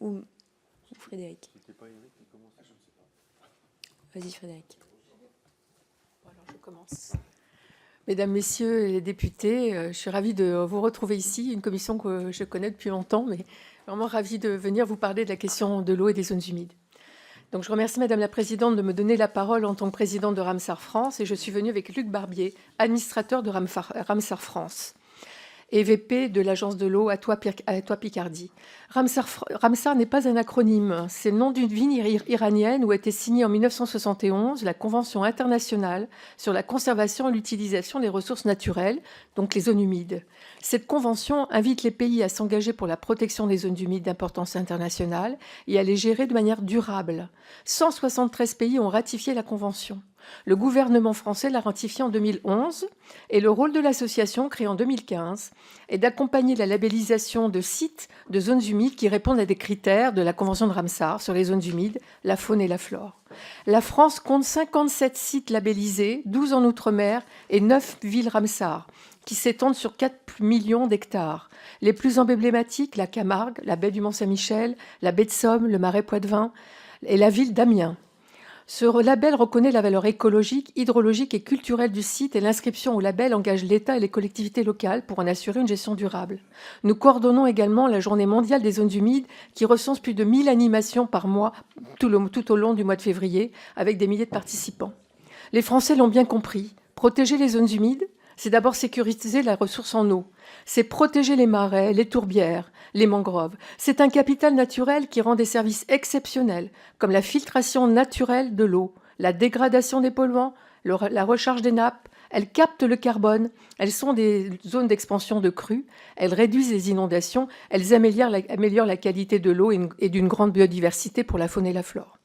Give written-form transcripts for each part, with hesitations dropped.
ou Frédéric. Vas-y, Frédéric. Alors, je commence. Mesdames, Messieurs les députés, je suis ravie de vous retrouver ici, une commission que je connais depuis longtemps, mais vraiment ravie de venir vous parler de la question de l'eau et des zones humides. Donc, je remercie Madame la Présidente de me donner la parole en tant que présidente de Ramsar France, et je suis venue avec Luc Barbier, administrateur de Ramsar France, et VP de l'Agence de l'eau à Picardie. Ramsar n'est pas un acronyme, c'est le nom d'une ville iranienne où a été signée en 1971 la Convention internationale sur la conservation et l'utilisation des ressources naturelles, donc les zones humides. Cette convention invite les pays à s'engager pour la protection des zones humides d'importance internationale et à les gérer de manière durable. 173 pays ont ratifié la convention. Le gouvernement français l'a ratifié en 2011 et le rôle de l'association, créée en 2015, est d'accompagner la labellisation de sites de zones humides qui répondent à des critères de la Convention de Ramsar sur les zones humides, la faune et la flore. La France compte 57 sites labellisés, 12 en Outre-mer et 9 villes Ramsar, qui s'étendent sur 4 millions d'hectares. Les plus emblématiques, la Camargue, la baie du Mont-Saint-Michel, la baie de Somme, le marais Poitevin et la ville d'Amiens. Ce label reconnaît la valeur écologique, hydrologique et culturelle du site et l'inscription au label engage l'État et les collectivités locales pour en assurer une gestion durable. Nous coordonnons également la Journée mondiale des zones humides qui recense plus de 1000 animations par mois tout au long du mois de février avec des milliers de participants. Les Français l'ont bien compris. Protéger les zones humides, c'est d'abord sécuriser la ressource en eau. C'est protéger les marais, les tourbières, les mangroves. C'est un capital naturel qui rend des services exceptionnels, comme la filtration naturelle de l'eau, la dégradation des polluants, la recharge des nappes. Elles captent le carbone, elles sont des zones d'expansion de crues, elles réduisent les inondations, elles améliorent la qualité de l'eau et d'une grande biodiversité pour la faune et la flore.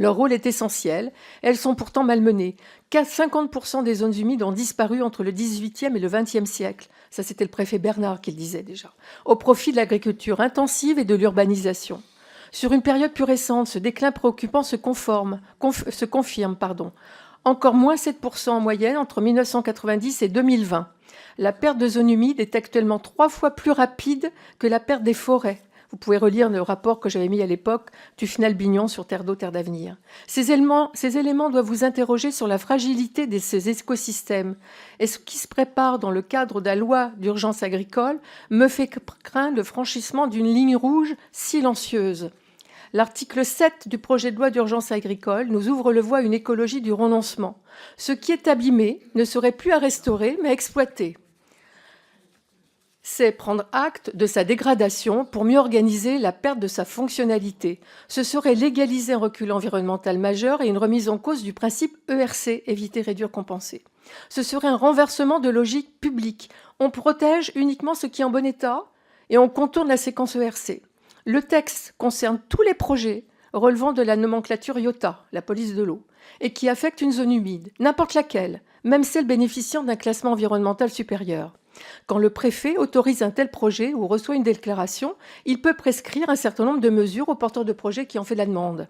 Leur rôle est essentiel. Elles sont pourtant malmenées. 50% des zones humides ont disparu entre le XVIIIe et le XXe siècle. Ça, c'était le préfet Bernard qui le disait déjà. Au profit de l'agriculture intensive et de l'urbanisation. Sur une période plus récente, ce déclin préoccupant se confirme. Encore moins 7% en moyenne entre 1990 et 2020. La perte de zones humides est actuellement 3 fois plus rapide que la perte des forêts. Vous pouvez relire le rapport que j'avais mis à l'époque, Tufnel-Bignon sur Terre d'eau, Terre d'avenir. Ces éléments doivent vous interroger sur la fragilité de ces écosystèmes. Et ce qui se prépare dans le cadre de la loi d'urgence agricole me fait craindre le franchissement d'une ligne rouge silencieuse. L'article 7 du projet de loi d'urgence agricole nous ouvre le voie à une écologie du renoncement. Ce qui est abîmé ne serait plus à restaurer, mais à exploiter. C'est prendre acte de sa dégradation pour mieux organiser la perte de sa fonctionnalité. Ce serait légaliser un recul environnemental majeur et une remise en cause du principe ERC, éviter, réduire, compenser. Ce serait un renversement de logique publique. On protège uniquement ce qui est en bon état et on contourne la séquence ERC. Le texte concerne tous les projets relevant de la nomenclature IOTA, la police de l'eau, et qui affectent une zone humide, n'importe laquelle, même celle bénéficiant d'un classement environnemental supérieur. Quand le préfet autorise un tel projet ou reçoit une déclaration, il peut prescrire un certain nombre de mesures aux porteurs de projet qui en fait la demande.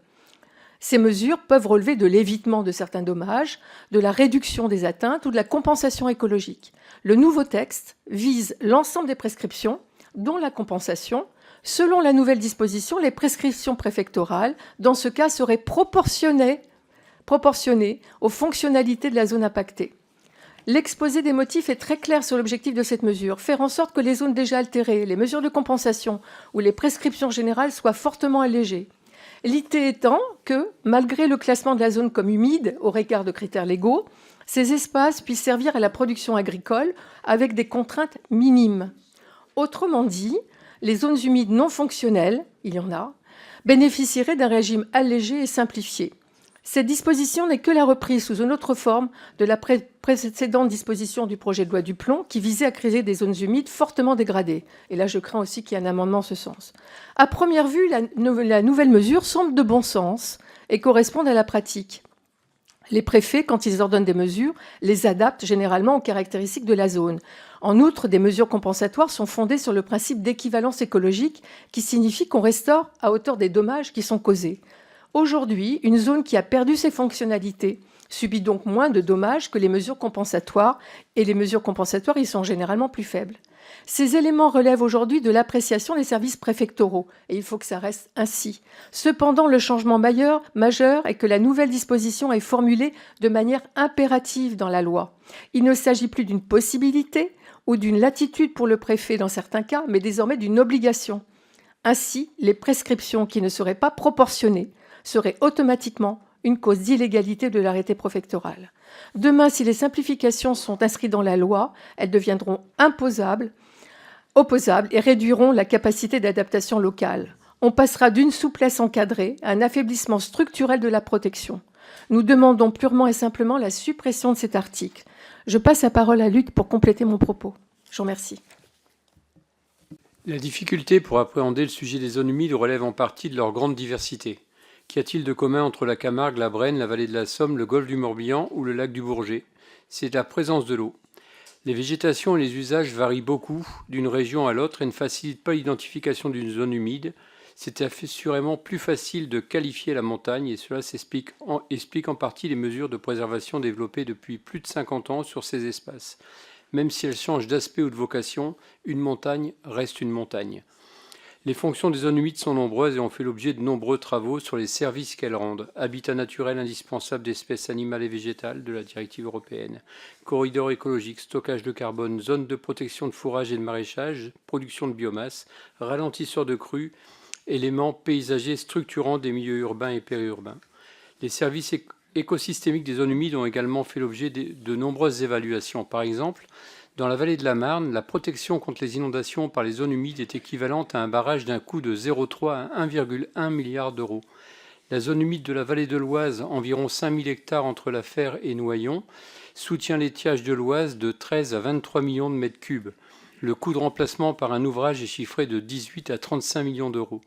Ces mesures peuvent relever de l'évitement de certains dommages, de la réduction des atteintes ou de la compensation écologique. Le nouveau texte vise l'ensemble des prescriptions, dont la compensation. Selon la nouvelle disposition, les prescriptions préfectorales, dans ce cas, seraient proportionnées aux fonctionnalités de la zone impactée. L'exposé des motifs est très clair sur l'objectif de cette mesure, faire en sorte que les zones déjà altérées, les mesures de compensation ou les prescriptions générales soient fortement allégées. L'idée étant que, malgré le classement de la zone comme humide au regard de critères légaux, ces espaces puissent servir à la production agricole avec des contraintes minimes. Autrement dit, les zones humides non fonctionnelles, il y en a, bénéficieraient d'un régime allégé et simplifié. Cette disposition n'est que la reprise sous une autre forme de la précédente disposition du projet de loi Duplon qui visait à créer des zones humides fortement dégradées. Et là, je crains aussi qu'il y ait un amendement en ce sens. À première vue, la nouvelle mesure semble de bon sens et correspond à la pratique. Les préfets, quand ils ordonnent des mesures, les adaptent généralement aux caractéristiques de la zone. En outre, des mesures compensatoires sont fondées sur le principe d'équivalence écologique qui signifie qu'on restaure à hauteur des dommages qui sont causés. Aujourd'hui, une zone qui a perdu ses fonctionnalités subit donc moins de dommages que les mesures compensatoires, et les mesures compensatoires y sont généralement plus faibles. Ces éléments relèvent aujourd'hui de l'appréciation des services préfectoraux, et il faut que ça reste ainsi. Cependant, le changement majeur est que la nouvelle disposition est formulée de manière impérative dans la loi. Il ne s'agit plus d'une possibilité ou d'une latitude pour le préfet dans certains cas, mais désormais d'une obligation. Ainsi, les prescriptions qui ne seraient pas proportionnées seraient automatiquement une cause d'illégalité de l'arrêté préfectoral. Demain, si les simplifications sont inscrites dans la loi, elles deviendront opposables et réduiront la capacité d'adaptation locale. On passera d'une souplesse encadrée à un affaiblissement structurel de la protection. Nous demandons purement et simplement la suppression de cet article. Je passe la parole à Luc pour compléter mon propos. Je vous remercie. La difficulté pour appréhender le sujet des zones humides relève en partie de leur grande diversité. Qu'y a-t-il de commun entre la Camargue, la Brenne, la vallée de la Somme, le golfe du Morbihan ou le lac du Bourget? C'est la présence de l'eau. Les végétations et les usages varient beaucoup d'une région à l'autre et ne facilitent pas l'identification d'une zone humide. C'est assurément plus facile de qualifier la montagne et cela explique en partie les mesures de préservation développées depuis plus de 50 ans sur ces espaces. Même si elles changent d'aspect ou de vocation, une montagne reste une montagne. Les fonctions des zones humides sont nombreuses et ont fait l'objet de nombreux travaux sur les services qu'elles rendent. Habitat naturel indispensable d'espèces animales et végétales de la directive européenne, corridors écologiques, stockage de carbone, zones de protection de fourrage et de maraîchage, production de biomasse, ralentisseurs de crues, éléments paysagers structurants des milieux urbains et périurbains. Les services écosystémiques des zones humides ont également fait l'objet de nombreuses évaluations. Par exemple, dans la vallée de la Marne, la protection contre les inondations par les zones humides est équivalente à un barrage d'un coût de 0,3 à 1,1 milliard d'euros. La zone humide de la vallée de l'Oise, environ 5000 hectares entre La Fère et Noyon, soutient l'étiage de l'Oise de 13 à 23 millions de mètres cubes. Le coût de remplacement par un ouvrage est chiffré de 18 à 35 millions d'euros.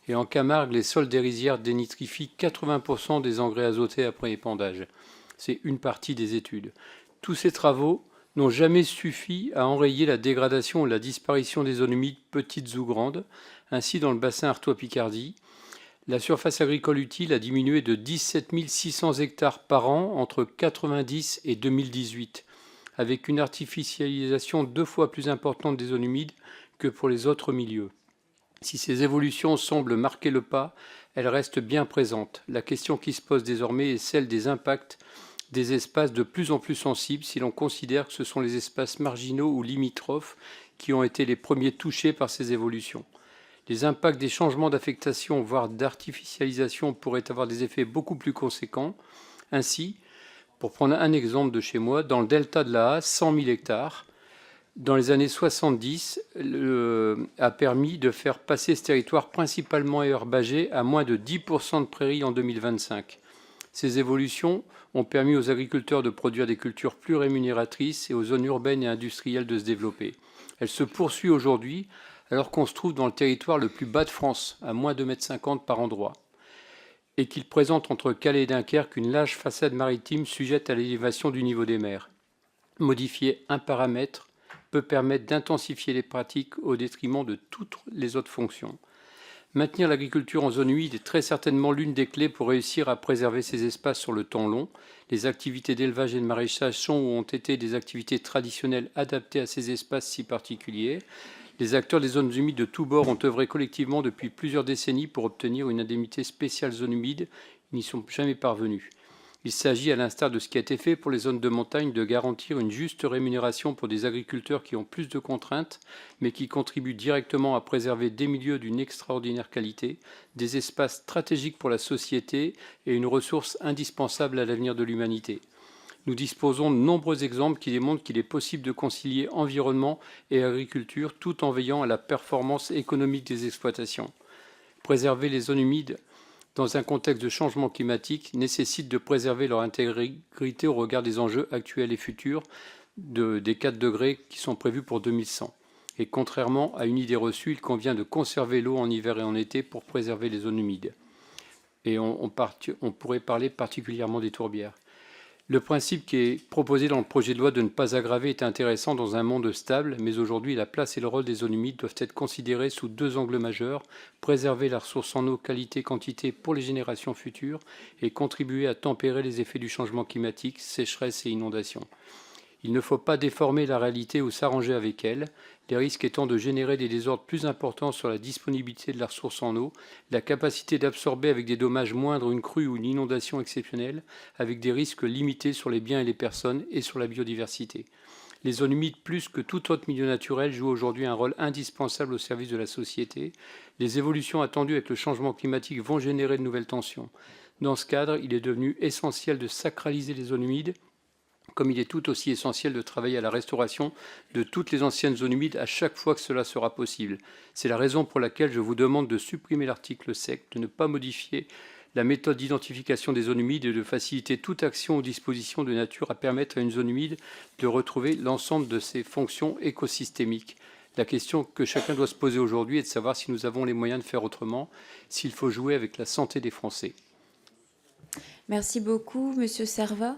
Et en Camargue, les sols des rizières dénitrifient 80% des engrais azotés après épandage. C'est une partie des études. Tous ces travaux n'ont jamais suffi à enrayer la dégradation ou la disparition des zones humides petites ou grandes. Ainsi, dans le bassin Artois-Picardie, la surface agricole utile a diminué de 17 600 hectares par an entre 1990 et 2018, avec une artificialisation 2 fois plus importante des zones humides que pour les autres milieux. Si ces évolutions semblent marquer le pas, elles restent bien présentes. La question qui se pose désormais est celle des impacts des espaces de plus en plus sensibles si l'on considère que ce sont les espaces marginaux ou limitrophes qui ont été les premiers touchés par ces évolutions. Les impacts des changements d'affectation, voire d'artificialisation, pourraient avoir des effets beaucoup plus conséquents. Ainsi, pour prendre un exemple de chez moi, dans le delta de la Haas, 100 000 hectares, dans les années 70, a permis de faire passer ce territoire principalement herbagé à moins de 10% de prairies en 2025. Ces évolutions ont permis aux agriculteurs de produire des cultures plus rémunératrices et aux zones urbaines et industrielles de se développer. Elle se poursuit aujourd'hui alors qu'on se trouve dans le territoire le plus bas de France, à moins de 2,50 m par endroit, et qu'il présente entre Calais et Dunkerque une large façade maritime sujette à l'élévation du niveau des mers. Modifier un paramètre peut permettre d'intensifier les pratiques au détriment de toutes les autres fonctions. Maintenir l'agriculture en zone humide est très certainement l'une des clés pour réussir à préserver ces espaces sur le temps long. Les activités d'élevage et de maraîchage sont ou ont été des activités traditionnelles adaptées à ces espaces si particuliers. Les acteurs des zones humides de tous bords ont œuvré collectivement depuis plusieurs décennies pour obtenir une indemnité spéciale zone humide. Ils n'y sont jamais parvenus. Il s'agit, à l'instar de ce qui a été fait pour les zones de montagne, de garantir une juste rémunération pour des agriculteurs qui ont plus de contraintes, mais qui contribuent directement à préserver des milieux d'une extraordinaire qualité, des espaces stratégiques pour la société et une ressource indispensable à l'avenir de l'humanité. Nous disposons de nombreux exemples qui démontrent qu'il est possible de concilier environnement et agriculture tout en veillant à la performance économique des exploitations. Préserver les zones humides dans un contexte de changement climatique nécessite de préserver leur intégrité au regard des enjeux actuels et futurs des 4 degrés qui sont prévus pour 2100. Et contrairement à une idée reçue, il convient de conserver l'eau en hiver et en été pour préserver les zones humides. Et on pourrait parler particulièrement des tourbières. Le principe qui est proposé dans le projet de loi de ne pas aggraver est intéressant dans un monde stable, mais aujourd'hui, la place et le rôle des zones humides doivent être considérés sous 2 angles majeurs: préserver la ressource en eau qualité-quantité pour les générations futures et contribuer à tempérer les effets du changement climatique, sécheresse et inondations. Il ne faut pas déformer la réalité ou s'arranger avec elle, les risques étant de générer des désordres plus importants sur la disponibilité de la ressource en eau, la capacité d'absorber avec des dommages moindres une crue ou une inondation exceptionnelle, avec des risques limités sur les biens et les personnes et sur la biodiversité. Les zones humides, plus que tout autre milieu naturel, jouent aujourd'hui un rôle indispensable au service de la société. Les évolutions attendues avec le changement climatique vont générer de nouvelles tensions. Dans ce cadre, il est devenu essentiel de sacraliser les zones humides, comme il est tout aussi essentiel de travailler à la restauration de toutes les anciennes zones humides à chaque fois que cela sera possible. C'est la raison pour laquelle je vous demande de supprimer l'article 7, de ne pas modifier la méthode d'identification des zones humides et de faciliter toute action ou disposition de nature à permettre à une zone humide de retrouver l'ensemble de ses fonctions écosystémiques. La question que chacun doit se poser aujourd'hui est de savoir si nous avons les moyens de faire autrement, s'il faut jouer avec la santé des Français. Merci beaucoup, Monsieur Servat.